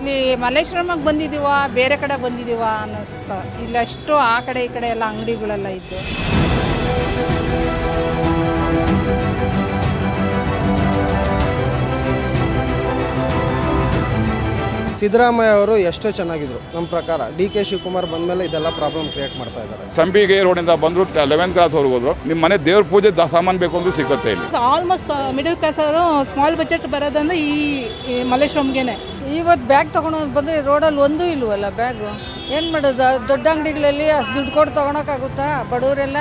ಇಲ್ಲಿ ಮಲ್ಲೇಶ್ವರಮ್ಗೆ ಬಂದಿದ್ದೀವ ಬೇರೆ ಕಡೆ ಬಂದಿದ್ದೀವ ಅನ್ನಿಸ್ತಾ. ಇಲ್ಲಷ್ಟು ಆ ಕಡೆ ಈ ಕಡೆ ಎಲ್ಲ ಅಂಗಡಿಗಳೆಲ್ಲ ಇತ್ತು. ಸಿದ್ದರಾಮಯ್ಯ ಅವರು ಎಷ್ಟೋ ಚೆನ್ನಾಗಿದ್ರು ನಮ್ಮ ಪ್ರಕಾರ. DK ಶಿವಕುಮಾರ್ ಬಂದಮೇಲೆ ಇದೆಲ್ಲ ಪ್ರಾಬ್ಲಮ್ ಕ್ರಿಯೇಟ್ ಮಾಡ್ತಾ ಇದ್ದಾರೆ. ಸಂಪಿಗೆ ರೋಡಿಂದ ಬಂದರು 11th ಕ್ಲಾಸ್ ಅವ್ರಿಗೆ ಹೋದ್ರು. ನಿಮ್ಮ ಮನೆ ದೇವ್ರ ಪೂಜೆ ಸಾಮಾನು ಬೇಕು ಅಂದ್ರೆ ಸಿಗುತ್ತೆ ಇಲ್ಲಿ. ಆಲ್ಮೋಸ್ಟ್ ಮಿಡಲ್ ಕ್ಲಾಸ್ ಅವರು ಸ್ಮಾಲ್ ಬಜೆಟ್ ಬರೋದಂದ್ರೆ ಈ ಮಲ್ಲೇಶ್ವರಂಗೆನೆ. ಇವತ್ತು ಬ್ಯಾಗ್ ತೊಗೊಂಡು ಬಂದರೆ ರೋಡಲ್ಲಿ ಒಂದೂ ಇಲ್ವಲ್ಲ ಬ್ಯಾಗು. ಏನು ಮಾಡೋದು? ದೊಡ್ಡ ಅಂಗಡಿಗಳಲ್ಲಿ ಅಷ್ಟು ದುಡ್ಡು ಕೊಟ್ಟು ತೊಗೊಳಕ್ಕಾಗುತ್ತಾ ಬಡವರೆಲ್ಲ?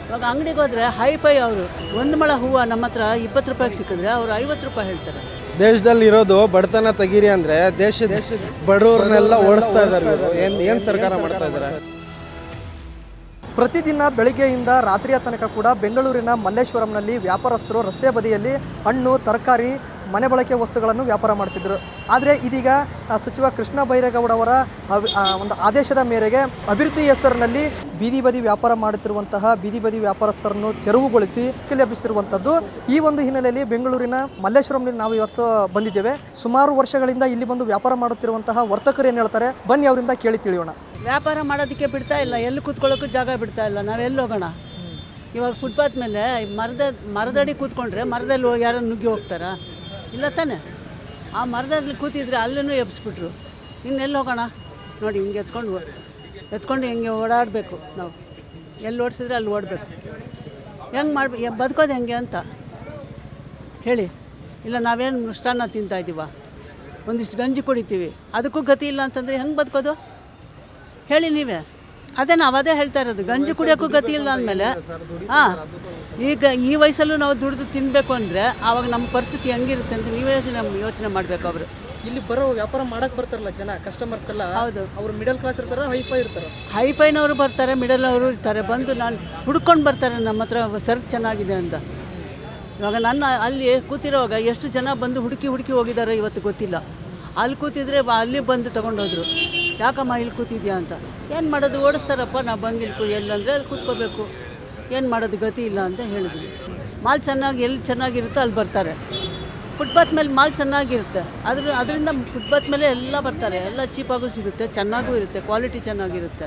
ಇವಾಗ ಅಂಗಡಿಗೆ ಹೋದರೆ ಹೈಫೈ ಅವರು ಒಂದು ಮೊಳ ಹೂವು ನಮ್ಮ ಹತ್ರ 20 ರೂಪಾಯಿಗೆ ಸಿಕ್ಕಿದ್ರೆ ಅವರು 50 ರೂಪಾಯಿ ಹೇಳ್ತಾರೆ. ದೇಶದಲ್ಲಿ ಇರೋದು ಬಡತನ ತೆಗೀರಿ ಅಂದರೆ ದೇಶದ ಬಡವ್ರನ್ನೆಲ್ಲ ಓಡಿಸ್ತಾ ಇದ್ದಾರೆ. ಏನು ಸರ್ಕಾರ ಮಾಡ್ತಾ ಇದ್ದಾರೆ? ಪ್ರತಿದಿನ ಬೆಳಿಗ್ಗೆಯಿಂದ ರಾತ್ರಿಯ ತನಕ ಕೂಡ ಬೆಂಗಳೂರಿನ ಮಲ್ಲೇಶ್ವರಂನಲ್ಲಿ ವ್ಯಾಪಾರಸ್ಥರು ರಸ್ತೆ ಬದಿಯಲ್ಲಿ ಹಣ್ಣು ತರಕಾರಿ ಮನೆ ಬಳಕೆ ವಸ್ತುಗಳನ್ನು ವ್ಯಾಪಾರ ಮಾಡ್ತಿದ್ದರು. ಆದರೆ ಇದೀಗ ಸಚಿವ ಕೃಷ್ಣ ಬೈರೇಗೌಡವರ ಒಂದು ಆದೇಶದ ಮೇರೆಗೆ ಅಭಿವೃದ್ಧಿ ಹೆಸರಿನಲ್ಲಿ ಬೀದಿ ಬದಿ ವ್ಯಾಪಾರ ಮಾಡುತ್ತಿರುವಂತಹ ಬೀದಿ ಬದಿ ವ್ಯಾಪಾರಸ್ಥರನ್ನು ತೆರವುಗೊಳಿಸಿ ಲಭಿಸಿರುವಂಥದ್ದು. ಈ ಒಂದು ಹಿನ್ನೆಲೆಯಲ್ಲಿ ಬೆಂಗಳೂರಿನ ಮಲ್ಲೇಶ್ವರಂನಲ್ಲಿ ನಾವು ಇವತ್ತು ಬಂದಿದ್ದೇವೆ. ಸುಮಾರು ವರ್ಷಗಳಿಂದ ಇಲ್ಲಿ ಬಂದು ವ್ಯಾಪಾರ ಮಾಡುತ್ತಿರುವಂತಹ ವರ್ತಕರು ಏನು ಹೇಳ್ತಾರೆ ಬನ್ನಿ ಅವರಿಂದ ಕೇಳಿ ತಿಳಿಯೋಣ. ವ್ಯಾಪಾರ ಮಾಡೋದಕ್ಕೆ ಬಿಡ್ತಾ ಇಲ್ಲ, ಎಲ್ಲಿ ಕೂತ್ಕೊಳ್ಳೋಕ್ಕೂ ಜಾಗ ಬಿಡ್ತಾ ಇಲ್ಲ. ನಾವೆಲ್ಲಿ ಹೋಗೋಣ? ಇವಾಗ ಫುಟ್ಪಾತ್ ಮೇಲೆ ಮರದಡಿ ಕೂತ್ಕೊಂಡ್ರೆ ಮರದಲ್ಲಿ ಯಾರು ನುಗ್ಗಿ ಹೋಗ್ತಾರಾ? ಇಲ್ಲ ತಾನೆ. ಆ ಮರದಲ್ಲಿ ಕೂತಿದ್ರೆ ಅಲ್ಲೂ ಎಬ್ಸ್ಬಿಟ್ರು. ಇನ್ನೆಲ್ಲಿ ಹೋಗೋಣ? ನೋಡಿ ಹಿಂಗೆ ಎತ್ಕೊಂಡು ಹಿಂಗೆ ಓಡಾಡಬೇಕು. ನಾವು ಎಲ್ಲಿ ಓಡಿಸಿದ್ರೆ ಅಲ್ಲಿ ಓಡಬೇಕು. ಹೆಂಗೆ ಬದುಕೋದು ಹೆಂಗೆ ಅಂತ ಹೇಳಿ. ಇಲ್ಲ ನಾವೇನು ಮೃಷ್ಟಾನ್ನ ತಿಂತಾಯಿದ್ದೀವ, ಒಂದಿಷ್ಟು ಗಂಜಿ ಕುಡಿತೀವಿ, ಅದಕ್ಕೂ ಗತಿ ಇಲ್ಲ ಅಂತಂದರೆ ಹೆಂಗೆ ಬದುಕೋದು ಹೇಳಿ ನೀವೇ? ಅದೇ ಹೇಳ್ತಾ ಇರೋದು. ಗಂಜಿ ಕುಡಿಯೋಕ್ಕೂ ಗತಿ ಇಲ್ಲ ಅಂದಮೇಲೆ ಈಗ ಈ ವಯಸ್ಸಲ್ಲೂ ನಾವು ದುಡಿದು ತಿನ್ನಬೇಕು ಅಂದರೆ ಆವಾಗ ನಮ್ಮ ಪರಿಸ್ಥಿತಿ ಹೆಂಗಿರುತ್ತೆ ಅಂತ ನೀವೇ ಯೋಚನೆ ಮಾಡಬೇಕು. ಅವರು ಇಲ್ಲಿ ಬರೋ ವ್ಯಾಪಾರ ಮಾಡಕ್ಕೆ ಬರ್ತಾರಲ್ಲ ಜನ ಕಸ್ಟಮರ್ಸ್ ಎಲ್ಲ. ಹೌದು, ಅವರು ಮಿಡಲ್ ಕ್ಲಾಸ್ ಇರ್ತಾರೆ, ಹೈಫೈ ಇರ್ತಾರೆ. ಹೈಫೈನವರು ಬರ್ತಾರೆ, ಮಿಡಲ್ ಅವರು ಇರ್ತಾರೆ. ಬಂದು ನಾನು ಹುಡ್ಕೊಂಡು ಬರ್ತಾರೆ ನಮ್ಮ ಹತ್ರ ಸರಕು ಚೆನ್ನಾಗಿದೆ ಅಂತ. ಇವಾಗ ನನ್ನ ಅಲ್ಲಿ ಕೂತಿರೋವಾಗ ಎಷ್ಟು ಜನ ಬಂದು ಹುಡುಕಿ ಹೋಗಿದ್ದಾರೆ ಇವತ್ತು ಗೊತ್ತಿಲ್ಲ. ಅಲ್ಲಿ ಕೂತಿದ್ರೆ ಅಲ್ಲಿ ಬಂದು ತೊಗೊಂಡೋದ್ರು. ಯಾಕಮ್ಮ ಇಲ್ಲಿ ಕೂತಿದ್ಯಾ ಅಂತ. ಏನು ಮಾಡೋದು? ಓಡಿಸ್ತಾರಪ್ಪ. ನಾವು ಬಂದು ಇಲ್ಲಿ ಎಲ್ಲಂದರೆ ಅಲ್ಲಿ ಕೂತ್ಕೋಬೇಕು. ಏನು ಮಾಡೋದು? ಗತಿ ಇಲ್ಲ ಅಂತ ಹೇಳಿದ್ವಿ. ಮಾಲ್ ಎಲ್ಲಿ ಚೆನ್ನಾಗಿರುತ್ತೋ ಅಲ್ಲಿ ಬರ್ತಾರೆ. ಫುಟ್ಪಾತ್ ಮೇಲೆ ಮಾಲ್ ಚೆನ್ನಾಗಿರುತ್ತೆ, ಅದರಿಂದ ಫುಟ್ಪಾತ್ ಮೇಲೆ ಎಲ್ಲ ಬರ್ತಾರೆ. ಎಲ್ಲ ಚೀಪಾಗೂ ಸಿಗುತ್ತೆ, ಚೆನ್ನಾಗೂ ಇರುತ್ತೆ, ಕ್ವಾಲಿಟಿ ಚೆನ್ನಾಗಿರುತ್ತೆ,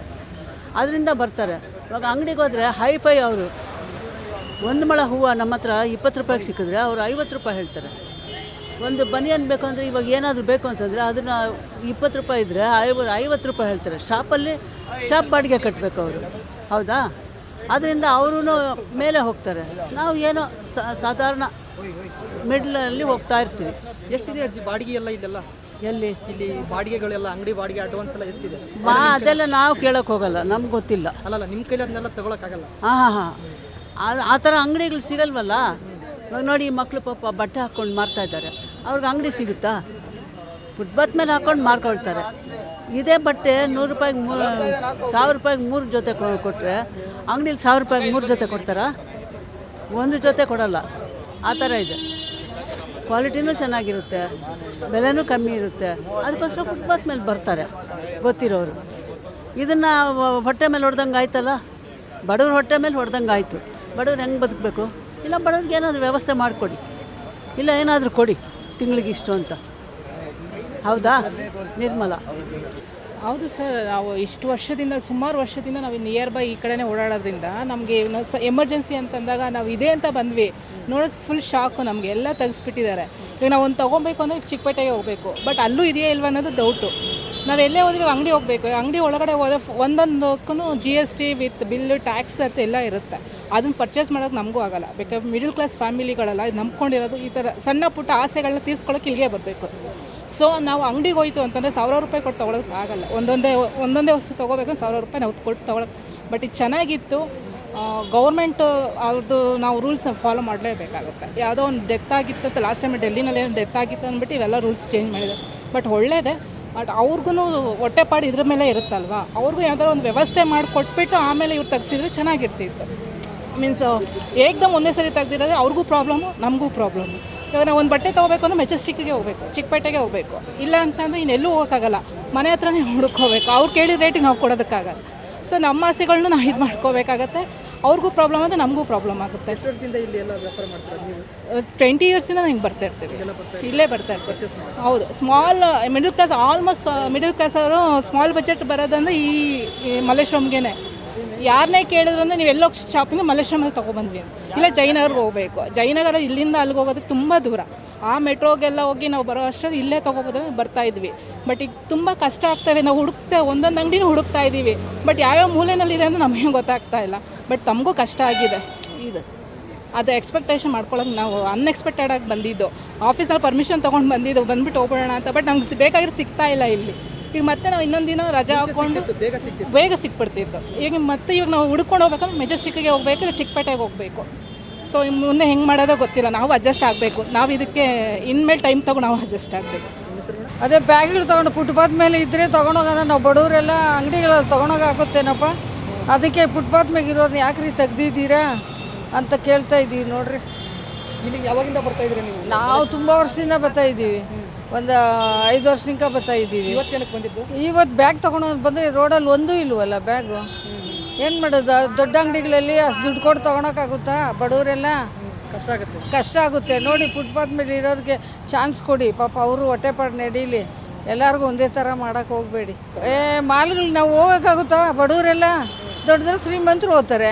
ಅದರಿಂದ ಬರ್ತಾರೆ. ಇವಾಗ ಅಂಗಡಿಗೆ ಹೋದರೆ ಹೈಫೈ ಅವರು ಒಂದು ಮೊಳ ಹೂವು ನಮ್ಮ ಹತ್ರ 20 ರೂಪಾಯಿಗೆ ಸಿಕ್ಕಿದ್ರೆ ಅವರು 50 ರೂಪಾಯಿ ಹೇಳ್ತಾರೆ. ಒಂದು ಬನಿಯನ್ ಬೇಕು ಅಂದರೆ ಇವಾಗ ಏನಾದರೂ ಬೇಕು ಅಂತಂದರೆ ಅದನ್ನು 20 ರೂಪಾಯಿ ಇದ್ದರೆ 50 ರೂಪಾಯಿ ಹೇಳ್ತಾರೆ. ಶಾಪ್ ಬಾಡಿಗೆ ಕಟ್ಟಬೇಕು ಅವರು. ಹೌದಾ? ಅದರಿಂದ ಅವರೂ ಮೇಲೆ ಹೋಗ್ತಾರೆ. ನಾವು ಏನೋ ಸಾಧಾರಣ ಮಿಡ್ಲಲ್ಲಿ ಹೋಗ್ತಾ ಇರ್ತೀವಿ. ಎಷ್ಟಿದೆ ಅಜ್ಜಿ ಬಾಡಿಗೆ ಎಲ್ಲ ಇಲ್ಲೆಲ್ಲ? ಎಲ್ಲಿ ಇಲ್ಲಿ ಬಾಡಿಗೆಗಳೆಲ್ಲ ಅಂಗಡಿ ಬಾಡಿಗೆ ಅಡ್ವಾನ್ಸ್ ಎಲ್ಲ ಎಷ್ಟಿದೆ? ಅದೆಲ್ಲ ನಾವು ಕೇಳೋಕ್ಕೆ ಹೋಗಲ್ಲ, ನಮ್ಗೆ ಗೊತ್ತಿಲ್ಲ. ಅಲ್ಲಲ್ಲ ನಿಮ್ಮ ಕೈಲಿ ಅದನ್ನೆಲ್ಲ ತೊಗೊಳಕ್ಕಾಗಲ್ಲ. ಹಾಂ ಆ ಥರ ಅಂಗಡಿಗಳು ಸಿಗಲ್ವಲ್ಲ. ಇವಾಗ ನೋಡಿ ಮಕ್ಕಳು ಪಾಪ ಬಟ್ಟೆ ಹಾಕ್ಕೊಂಡು ಮಾರ್ತಾ ಇದ್ದಾರೆ, ಅವ್ರಿಗೆ ಅಂಗಡಿ ಸಿಗುತ್ತಾ? ಫುಟ್ಪಾತ್ ಮೇಲೆ ಹಾಕ್ಕೊಂಡು ಮಾರ್ಕೊಳ್ತಾರೆ. ಇದೇ ಬಟ್ಟೆ 100 ರೂಪಾಯಿಗೆ 1000 ರೂಪಾಯಿಗೆ 3 ಜೊತೆ ಕೊಟ್ಟರೆ ಅಂಗಡಿಲಿ 1000 ರೂಪಾಯಿಗೆ 3 ಜೊತೆ ಕೊಡ್ತಾರಾ? ಒಂದು ಜೊತೆ ಕೊಡಲ್ಲ. ಆ ಥರ ಇದೆ. ಕ್ವಾಲಿಟಿನೂ ಚೆನ್ನಾಗಿರುತ್ತೆ, ಬೆಲೆನೂ ಕಮ್ಮಿ ಇರುತ್ತೆ. ಅದಕ್ಕೋಸ್ಕರ ಫುಟ್ಪಾತ್ ಮೇಲೆ ಬರ್ತಾರೆ ಗೊತ್ತಿರೋರು. ಇದನ್ನು ಹೊಟ್ಟೆ ಮೇಲೆ ಹೊಡೆದಂಗೆ ಆಯ್ತಲ್ಲ, ಬಡವ್ರ ಹೊಟ್ಟೆ ಮೇಲೆ ಹೊಡೆದಂಗೆ ಆಯಿತು. ಬಡವ್ರು ಹೆಂಗೆ ಬದುಕಬೇಕು? ಇಲ್ಲ ಬಡವ್ರಿಗೆ ಏನಾದರೂ ವ್ಯವಸ್ಥೆ ಮಾಡಿಕೊಡಿ, ಇಲ್ಲ ಏನಾದರೂ ಕೊಡಿ ತಿಂಗಳಿಗೆ ಇಷ್ಟು ಅಂತ. ಹೌದಾ ನಿರ್ಮಲಾ? ಹೌದು ಸರ್. ನಾವು ಸುಮಾರು ವರ್ಷದಿಂದ ನಾವು ನಿಯರ್ ಬೈ ಈ ಕಡೆನೇ ಓಡಾಡೋದ್ರಿಂದ ನಮಗೆ ಎಮರ್ಜೆನ್ಸಿ ಅಂತಂದಾಗ ನಾವು ಇದೆ ಅಂತ ಬಂದ್ವಿ. ನೋಡೋದು ಫುಲ್ ಶಾಕು. ನಮಗೆ ಎಲ್ಲ ತೆಗೆಸ್ಬಿಟ್ಟಿದ್ದಾರೆ. ಈಗ ನಾವು ಒಂದು ತೊಗೊಬೇಕು ಅಂದರೆ ಚಿಕ್ಕಪೇಟೆಗೆ ಹೋಗಬೇಕು, ಬಟ್ ಅಲ್ಲೂ ಇದೆಯಾ ಇಲ್ವ ಅನ್ನೋದು ಡೌಟು. ನಾವು ಎಲ್ಲೇ ಹೋದ್ರೆ ಅಂಗಡಿ ಹೋಗಬೇಕು. ಅಂಗಡಿ ಒಳಗಡೆ ಹೋದರೆ ಒಂದೊಂದಕ್ಕೂ GST ವಿತ್ ಬಿಲ್ಲು ಟ್ಯಾಕ್ಸ್ ಅಂತ ಎಲ್ಲ ಇರುತ್ತೆ. ಅದನ್ನು ಪರ್ಚೇಸ್ ಮಾಡೋಕ್ಕೆ ನಮಗೂ ಆಗೋಲ್ಲ. ಬೇಕಾದ್ರೆ ಮಿಡಲ್ ಕ್ಲಾಸ್ ಫ್ಯಾಮಿಲಿಗಳೆಲ್ಲ ಇದು ನಂಬ್ಕೊಂಡಿರೋದು ಈ ಥರ ಸಣ್ಣ ಪುಟ್ಟ ಆಸೆಗಳನ್ನ ತೀರ್ಸ್ಕೊಳ್ಳೋಕೆ ಇಲ್ಲಿಗೆ ಬರಬೇಕು. ಸೊ ನಾವು ಅಂಗಡಿಗೆ ಹೋಯ್ತು ಅಂತಂದರೆ 1000 ರೂಪಾಯಿ ಕೊಟ್ಟು ತೊಗೊಳೋಕ್ಕೆ ಆಗಲ್ಲ. ಒಂದೊಂದೇ ವಸ್ತು ತೊಗೋಬೇಕು 1000 ರೂಪಾಯಿ ನಾವು ಕೊಟ್ಟು ತೊಗೊಳಕ್ಕೆ. ಬಟ್ ಇದು ಚೆನ್ನಾಗಿತ್ತು. ಗೌರ್ಮೆಂಟ್ ಅವ್ರದ್ದು ನಾವು ರೂಲ್ಸ್ನ ಫಾಲೋ ಮಾಡಲೇಬೇಕಾಗುತ್ತೆ. ಯಾವುದೋ ಒಂದು ಡೆತ್ ಆಗಿತ್ತು ಅಂತ ಲಾಸ್ಟ್ ಟೈಮ್ ಡೆಲ್ಲಿನಲ್ಲಿ ಏನು ಡೆತ್ ಆಗಿತ್ತು ಅಂದ್ಬಿಟ್ಟು ಇವೆಲ್ಲ ರೂಲ್ಸ್ ಚೇಂಜ್ ಮಾಡಿದೆ. ಬಟ್ ಒಳ್ಳೆಯದೇ. ಬಟ್ ಅವ್ರಿಗೂ ಹೊಟ್ಟೆಪಾಡು ಇದ್ರ ಮೇಲೆ ಇರುತ್ತಲ್ವ, ಅವ್ರಿಗೂ ಯಾವ್ದಾದ್ರು ಒಂದು ವ್ಯವಸ್ಥೆ ಮಾಡಿ ಕೊಟ್ಬಿಟ್ಟು ಆಮೇಲೆ ಇವ್ರು ತೆಗ್ಸಿದ್ರೆ ಚೆನ್ನಾಗಿರ್ತಿತ್ತು. ಮೀನ್ಸ್ ಏಕ್ದಮ್ ಒಂದೇ ಸರಿ ತೆಗ್ದಿರೋದ್ರೆ ಅವ್ರಿಗೂ ಪ್ರಾಬ್ಲಮ್ಮು, ನಮಗೂ ಪ್ರಾಬ್ಲಮ್ಮು. ಇವಾಗ ನಾವು ಒಂದು ಬಟ್ಟೆ ತೊಗೋಬೇಕು ಅಂದರೆ ಮೆಜೆಸ್ಟಿಕ್ಗೆ ಹೋಗಬೇಕು, ಚಿಕ್ಕಪೇಟೆಗೆ ಹೋಗಬೇಕು. ಇಲ್ಲ ಅಂತಂದರೆ ಇನ್ನೆಲ್ಲೂ ಹೋಗೋಕ್ಕಾಗಲ್ಲ, ಮನೆ ಹತ್ರನೇ ಹುಡುಕೋಬೇಕು. ಅವ್ರು ಕೇಳಿದ ರೇಟಿಗೆ ನಾವು ಕೊಡೋದಕ್ಕಾಗಲ್ಲ. ಸೊ ನಮ್ಮ ಆಸೆಗಳನ್ನ ನಾವು ಇದು ಮಾಡ್ಕೋಬೇಕಾಗತ್ತೆ. ಅವ್ರಿಗೂ ಪ್ರಾಬ್ಲಮ್ ಆಗುತ್ತೆ, ನಮಗೂ ಪ್ರಾಬ್ಲಮ್ ಆಗುತ್ತೆ. ಎಷ್ಟು ವರ್ಷದಿಂದ ಇಲ್ಲಿ ಎಲ್ಲ ವ್ಯಾಪಾರ ಮಾಡ್ತಾರೆ ನೀವು? 20 ಇಯರ್ಸಿಂದ ಹಿಂಗೆ ಬರ್ತಾ ಇರ್ತೀವಿ, ಇಲ್ಲೇ ಬರ್ತಾ ಇರ್ತೀವಿ. ಹೌದು, small middle class, almost middle class ಅವರು ಸ್ಮಾಲ್ ಬಜೆಟ್ ಬರೋದಂದ್ರೆ ಈ ಮಲ್ಲೇಶ್ವರಂಗೆ. ಯಾರನ್ನೇ ಕೇಳಿದ್ರು ಅಂದರೆ ನೀವು ಎಲ್ಲೋ ಶಾಪಿಂಗ್ ಮಲ್ಲೇಶ್ವರಮಲ್ಲಿ ತೊಗೊಬಂದ್ವಿ, ಇಲ್ಲ ಜಯನಗರ್ಗೆ ಹೋಗಬೇಕು. ಜಯನಗರ ಇಲ್ಲಿಂದ ಅಲ್ಲಿಗೆ ಹೋಗೋದಕ್ಕೆ ತುಂಬ ದೂರ. ಆ ಮೆಟ್ರೋಗೆಲ್ಲ ಹೋಗಿ ನಾವು ಬರೋ ಅಷ್ಟರಲ್ಲಿ ಇಲ್ಲೇ ತೊಗೊಬೋದಂದ್ರೆ ಬರ್ತಾಯಿದ್ವಿ. ಬಟ್ ಈಗ ತುಂಬ ಕಷ್ಟ ಆಗ್ತಾಯಿದೆ. ನಾವು ಒಂದೊಂದು ಅಂಗಡಿನೂ ಹುಡುಕ್ತಾ ಇದ್ದೀವಿ. ಬಟ್ ಯಾವ್ಯಾವ ಮೂಲೆಯಲ್ಲಿದೆ ಅಂತ ನಮಗೆ ಗೊತ್ತಾಗ್ತಾ ಇಲ್ಲ. ಬಟ್ ತಮಗೂ ಕಷ್ಟ ಆಗಿದೆ. ಅದು ಎಕ್ಸ್ಪೆಕ್ಟೇಷನ್ ಮಾಡ್ಕೊಳ್ಳೋಕೆ ನಾವು ಅನ್ಎಕ್ಸ್ಪೆಕ್ಟೆಡಾಗಿ ಬಂದಿದ್ದು. ಆಫೀಸಲ್ಲಿ ಪರ್ಮಿಷನ್ ತೊಗೊಂಡು ಬಂದಿದ್ದು, ಬಂದುಬಿಟ್ಟು ಹೋಗೋಣ ಅಂತ. ಬಟ್ ನಮ್ಗೆ ಬೇಕಾಗಿರೋ ಸಿಗ್ತಾ ಇಲ್ಲ ಇಲ್ಲಿ. ಈಗ ಮತ್ತೆ ನಾವು ಇನ್ನೊಂದು ದಿನ ರಜೆ ಹಾಕ್ಕೊಂಡು ಬೇಗ ಸಿಕ್ಬಿಡ್ತಿತ್ತು. ಈಗ ಮತ್ತೆ ಇವಾಗ ನಾವು ಹುಡ್ಕೊಂಡು ಹೋಗ್ಬೇಕಂದ್ರೆ ಮೆಜೆಸ್ಟಿಕ್ಗೆ ಹೋಗಬೇಕು, ಇಲ್ಲ ಚಿಕ್ಕಪೇಟೆಗೆ ಹೋಗಬೇಕು. ಸೊ ಮುಂದೆ ಹೆಂಗೆ ಮಾಡೋದೋ ಗೊತ್ತಿಲ್ಲ. ನಾವು ಅಡ್ಜಸ್ಟ್ ಆಗಬೇಕು. ನಾವು ಇದಕ್ಕೆ ಇನ್ಮೇಲೆ ಟೈಮ್ ತೊಗೊಂಡು ನಾವು ಅಡ್ಜಸ್ಟ್ ಆಗಬೇಕು. ಅದೇ ಬ್ಯಾಗ್ಗಳು ತೊಗೊಂಡು ಫುಟ್ಪಾತ್ ಮೇಲೆ ಇದ್ದರೆ ತೊಗೊಂಡೋಗೋಣ. ನಾವು ಬಡವರೆಲ್ಲ ಅಂಗಡಿಗಳಲ್ಲಿ ತೊಗೊಂಡೋಗಾಗುತ್ತೇನಪ್ಪ. ಅದಕ್ಕೆ ಫುಟ್ಪಾತ್ ಮೇಲೆ ಇರೋರು ಯಾಕ್ರಿ ತೆಗ್ದಿದ್ದೀರಾ ಅಂತ ಕೇಳ್ತಾ ಇದ್ದೀವಿ ನೋಡ್ರಿ. ಇಲ್ಲಿ ಯಾವಾಗಿಂದ ಬರ್ತಾ ಇದ್ರಿ ನೀವು? ನಾವು ತುಂಬ ವರ್ಷದಿಂದ ಬರ್ತಾ ಇದ್ದೀವಿ, ಒಂದು 5 ವರ್ಷದಿಂದ ಬರ್ತಾ ಇದ್ದೀವಿ. ಇವತ್ತೇನಕ್ಕೆ ಬಂದಿದ್ದು? ಇವತ್ತು ಬ್ಯಾಗ್ ತೊಗೊಂಡು ಬಂದರೆ ರೋಡಲ್ಲಿ ಒಂದೂ ಇಲ್ವಲ್ಲ ಬ್ಯಾಗು. ಏನು ಮಾಡೋದು? ದೊಡ್ಡ ಅಂಗಡಿಗಳಲ್ಲಿ ಅಷ್ಟು ದುಡ್ಡು ಕೊಟ್ಟು ತೊಗೊಳಕ್ಕಾಗುತ್ತಾ? ಬಡವರೆಲ್ಲ ಕಷ್ಟ ಆಗುತ್ತೆ ನೋಡಿ. ಫುಟ್ಪಾತ್ ಮೇಲೆ ಇರೋರಿಗೆ ಚಾನ್ಸ್ ಕೊಡಿ, ಪಾಪ ಅವರು ಹೊಟ್ಟೆಪಾಡು ನಡೀಲಿ. ಎಲ್ಲರಿಗೂ ಒಂದೇ ಥರ ಮಾಡೋಕ್ಕೆ ಹೋಗಬೇಡಿ. ಮಾಲ್ಗಳಿಗೆ ನಾವು ಹೋಗೋಕ್ಕಾಗುತ್ತಾ? ಬಡವರೆಲ್ಲ ದೊಡ್ಡ ಶ್ರೀಮಂತರು ಹೋಗ್ತಾರೆ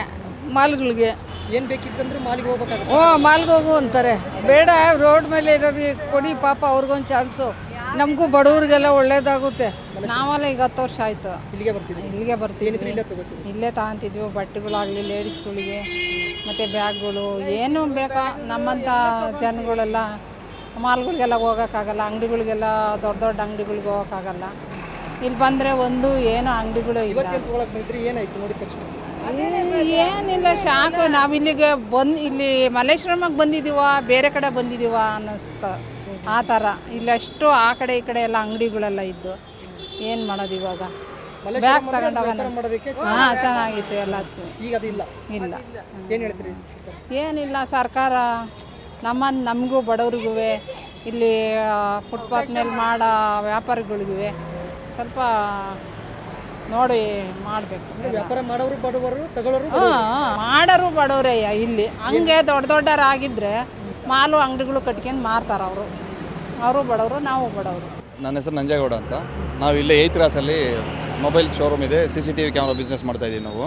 ಮಾಲ್ಗಳಿಗೆ. ಏನು ಬೇಕಿತ್ತಂದ್ರೆ ಮಾಲಿಗೆ ಹೋಗ್ಬೇಕಾಗುತ್ತೆ. ಮಾಲ್ಗೆ ಹೋಗು ಅಂತಾರೆ. ಬೇಡ, ರೋಡ್ ಮೇಲೆ ಇರೋರಿಗೆ ಕೊಡಿ, ಪಾಪ ಅವ್ರಿಗೊಂದು ಚಾನ್ಸು. ನಮಗೂ ಬಡವ್ರಿಗೆಲ್ಲ ಒಳ್ಳೇದಾಗುತ್ತೆ. ನಾವೆಲ್ಲ ಈಗ 10 ವರ್ಷ ಆಯಿತು ಇಲ್ಲಿಗೆ ಬರ್ತೀವಿ. ಇಲ್ಲೇ ತಗೊಂತಿದ್ವಿ. ಬಟ್ಟೆಗಳಾಗಲಿ ಲೇಡೀಸ್ಗಳಿಗೆ, ಮತ್ತು ಬ್ಯಾಗ್ಗಳು ಏನು ಬೇಕಾ. ನಮ್ಮಂಥ ಜನಗಳೆಲ್ಲ ಮಾಲ್ಗಳಿಗೆಲ್ಲ ಹೋಗೋಕ್ಕಾಗಲ್ಲ, ಅಂಗಡಿಗಳಿಗೆಲ್ಲ ದೊಡ್ಡ ದೊಡ್ಡ ಅಂಗಡಿಗಳಿಗೆ ಹೋಗೋಕ್ಕಾಗಲ್ಲ. ಇಲ್ಲಿ ಬಂದರೆ ಒಂದು ಏನು ಅಂಗಡಿಗಳು ಇಲ್ಲ. ಏನಾಯ್ತು ನೋಡಿದ ತಕ್ಷಣ? ಏನಿಲ್ಲ, ಶಾಕು. ನಾವು ಇಲ್ಲಿಗೆ ಇಲ್ಲಿ ಮಲ್ಲೇಶ್ವರಮ್ಗೆ ಬಂದಿದ್ದೀವ, ಬೇರೆ ಕಡೆ ಬಂದಿದ್ದೀವ ಅನ್ನಿಸ್ತಾ ಆ ಥರ. ಇಲ್ಲಷ್ಟು ಆ ಕಡೆ ಈ ಕಡೆ ಎಲ್ಲ ಅಂಗಡಿಗಳೆಲ್ಲ ಇದ್ದು ಏನು ಮಾಡೋದು ಇವಾಗ? ಬ್ಯಾಗ್ ತಗೊಂಡೋಗೋಣ. ಹಾಂ, ಚೆನ್ನಾಗಿತ್ತು ಎಲ್ಲದಕ್ಕೂ. ಈಗ ಅದು ಇಲ್ಲ. ಏನು ಹೇಳ್ತೀರಿ? ಏನಿಲ್ಲ, ಸರ್ಕಾರ ನಮಗೂ ಬಡವ್ರಿಗೂ ಇಲ್ಲಿ ಫುಟ್ಪಾತ್ ಮೇಲೆ ಮಾಡೋ ವ್ಯಾಪಾರಿಗಳಿಗೂ ಸ್ವಲ್ಪ ನೋಡಿ ಮಾಡಬೇಕು. ವ್ಯಾಪಾರ ಮಾಡೋರು ಬಡವರು, ತಗೊಳ್ಳೋರು ಮಾಡೋರು ಬಡವರಯ್ಯ. ಇಲ್ಲಿ ಹಂಗೆ ದೊಡ್ಡವರಾಗಿದ್ದರೆ ಮಾಲು ಅಂಗಡಿಗಳು ಕಟ್ಕೊಂಡು ಮಾರ್ತಾರೆ. ಅವರು ಬಡವರು, ನಾವು ಬಡವರು. ನನ್ನ ಹೆಸರು ನಂಜೇಗೌಡ ಅಂತ. ನಾವು ಇಲ್ಲೇ 8th ಕ್ರಾಸಲ್ಲಿ ಮೊಬೈಲ್ ಶೋರೂಮ್ ಇದೆ, CCTV ಕ್ಯಾಮ್ರಾ ಬಿಸ್ನೆಸ್ ಮಾಡ್ತಾಯಿದ್ದೀವಿ ನಾವು.